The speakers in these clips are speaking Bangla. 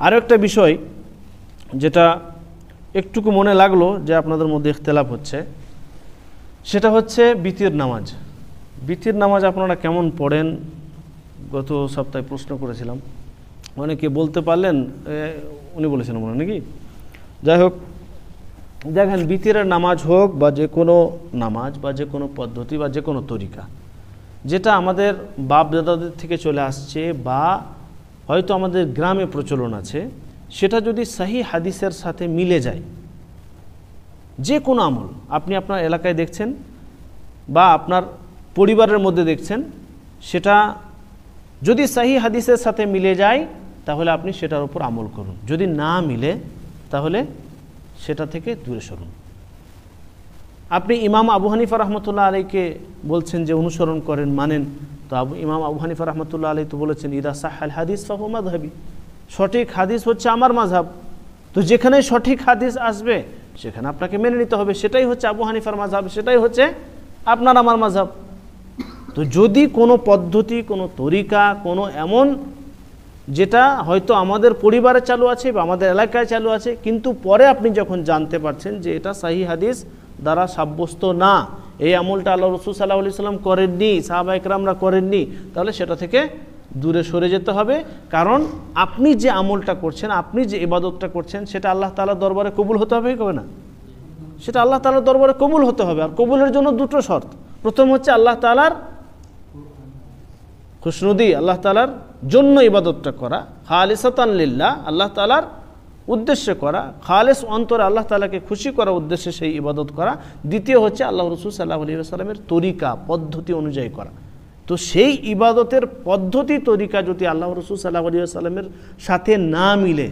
আরও একটা বিষয় যেটা একটুকু মনে লাগলো যে আপনাদের মধ্যে ইখতিলাফ হচ্ছে, সেটা হচ্ছে বিতির নামাজ। বিতির নামাজ আপনারা কেমন পড়েন? গত সপ্তাহে প্রশ্ন করেছিলাম, অনেকে বলতে পারলেন, উনি বলেছেন মনে নাকি। যাই হোক, দেখেন বিতিরের নামাজ হোক বা যে কোনো নামাজ বা যে কোনো পদ্ধতি বা যে কোনো তরিকা, যেটা আমাদের বাপ দাদাদের থেকে চলে আসছে বা হয়তো আমাদের গ্রামে প্রচলন আছে, সেটা যদি সহি হাদিসের সাথে মিলে যায়, যে কোনো আমল আপনি আপনার এলাকায় দেখছেন বা আপনার পরিবারের মধ্যে দেখছেন, সেটা যদি সহি হাদিসের সাথে মিলে যায় তাহলে আপনি সেটার উপর আমল করুন। যদি না মিলে তাহলে সেটা থেকে দূরে সরুন। আপনি ইমাম আবু হানিফা রহমতুল্লাহ আলাইকে বলছেন যে অনুসরণ করেন, মানেন, তো ইমাম আবু হানিফা রহমতুল্লাহ আলাই তো বলেছেন ইদা সাহাল হাদিস ফাহু মাযহাবি, সঠিক হাদিস হচ্ছে আমার মাযহাব। তো যেখানে সঠিক হাদিস আসবে সেখানে আপনাকে মেনে নিতে হবে, সেটাই হচ্ছে আবু হানিফার মাযহাব, সেটাই হচ্ছে আপনার আমার মাযহাব। তো যদি কোনো পদ্ধতি, কোনো তরিকা, কোনো এমন যেটা হয়তো আমাদের পরিবারে চালু আছে বা আমাদের এলাকায় চালু আছে, কিন্তু পরে আপনি যখন জানতে পারছেন যে এটা সহিহ হাদিস দ্বারা সাব্যস্ত না, এই আমলটা আল্লাহ রাসূল সাল্লাল্লাহু আলাইহি ওয়াসাল্লাম করেননি, সাহাবা ইকরামরা করেননি, তাহলে সেটা থেকে দূরে সরে যেতে হবে। কারণ আপনি যে আমলটা করছেন, আপনি যে ইবাদতটা করছেন, সেটা আল্লাহ তাআলার দরবারে কবুল হতে হবে কি না? সেটা আল্লাহ তাআলার দরবারে কবুল হতে হবে। আর কবুলের জন্য দুটো শর্ত। প্রথম হচ্ছে আল্লাহ তাআলার খুশনুদি, আল্লাহ তাআলার জন্য ইবাদতটা করা, খালিসাতান লিল্লাহ, আল্লাহ তাআলার উদ্দেশ্যে করা, খালেস অন্তরে আল্লাহ তাআলাকে খুশি করার উদ্দেশ্যে সেই ইবাদত করা। দ্বিতীয় হচ্ছে আল্লাহ রাসূল সাল্লাল্লাহু আলাইহি ওয়াসাল্লামের তরিকা, পদ্ধতি অনুযায়ী করা। তো সেই ইবাদতের পদ্ধতি তরিকা যদি আল্লাহ রাসূল সাল্লাল্লাহু আলাইহি ওয়াসাল্লামের সাথে না মিলে,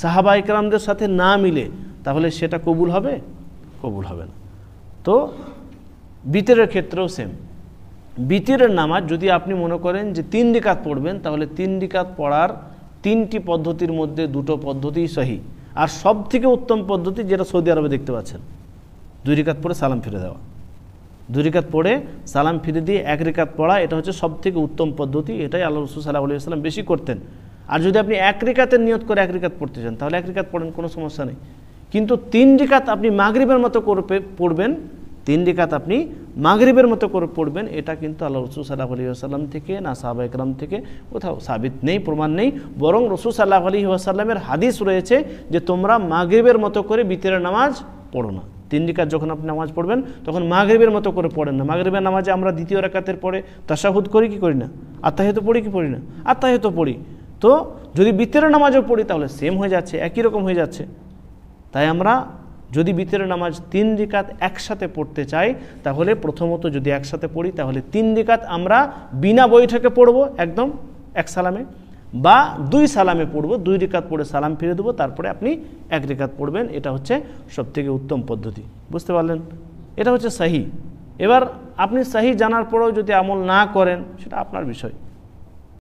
সাহাবা ইকরামদের সাথে না মিলে, তাহলে সেটা কবুল হবে? কবুল হবে না। তো বিতরের ক্ষেত্রেও সেম। বিতরের নামাজ যদি আপনি মনে করেন যে 3 রাকাত পড়বেন, তাহলে 3 রাকাত পড়ার 3টি পদ্ধতির মধ্যে 2টো পদ্ধতিই সহি। আর সব থেকে উত্তম পদ্ধতি যেটা সৌদি আরবে দেখতে পাচ্ছেন, 2 রাকাত পড়ে সালাম ফিরে দেওয়া। 2 রাকাত পড়ে সালাম ফিরে দিয়ে 1 রাকাত পড়া, এটা হচ্ছে সব থেকে উত্তম পদ্ধতি। এটাই আল্লাহ রাসূল সাল্লাল্লাহু আলাইহি ওয়াসাল্লাম বেশি করতেন। আর যদি আপনি 1 রাকাতের নিয়ত করে 1 রাকাত পড়তে চান, তাহলে 1 রাকাত পড়েন, কোনো সমস্যা নেই। কিন্তু 3 রাকাত আপনি মাগরিবের মতো করে পড়বেন, 3 রাকাত আপনি মাগরিবের মতো করে পড়বেন, এটা কিন্তু আল্লাহ রাসূল সাল্লাল্লাহু আলাইহি ওয়াসাল্লাম থেকে না সাহাবা ইকরাম থেকে কোথাও সাবিত নেই, প্রমাণ নেই। বরং রাসূল সাল্লাল্লাহু আলাইহি ওয়াসাল্লামের হাদিস রয়েছে যে তোমরা মাগরিবের মতো করে বিতরের নামাজ পড়ো না। 3 রাকাত যখন আপনি নামাজ পড়বেন তখন মাগরিবের মতো করে পড়েন না। মাগরিবের নামাজে আমরা দ্বিতীয় রাকাতের পরে তাশাহুদ করি কি করি না? আত্তাহিয়াত পড়ি কি পড়ি না? আত্তাহিয়াত পড়ি। তো যদি বিতরের নামাজও পড়ি তাহলে সেম হয়ে যাচ্ছে, একই রকম হয়ে যাচ্ছে। তাই আমরা যদি বিতরের নামাজ 3 রাকাত একসাথে পড়তে চাই, তাহলে প্রথমত যদি একসাথে পড়ি তাহলে 3 রাকাত আমরা বিনা বৈঠকে পড়ব, একদম এক সালামে, বা 2 সালামে পড়ব। 2 রাকাত পড়ে সালাম ফিরে দেবো, তারপরে আপনি 1 রাকাত পড়বেন। এটা হচ্ছে সবথেকে উত্তম পদ্ধতি। বুঝতে পারলেন? এটা হচ্ছে সহি। এবার আপনি সহি জানার পরেও যদি আমল না করেন, সেটা আপনার বিষয়।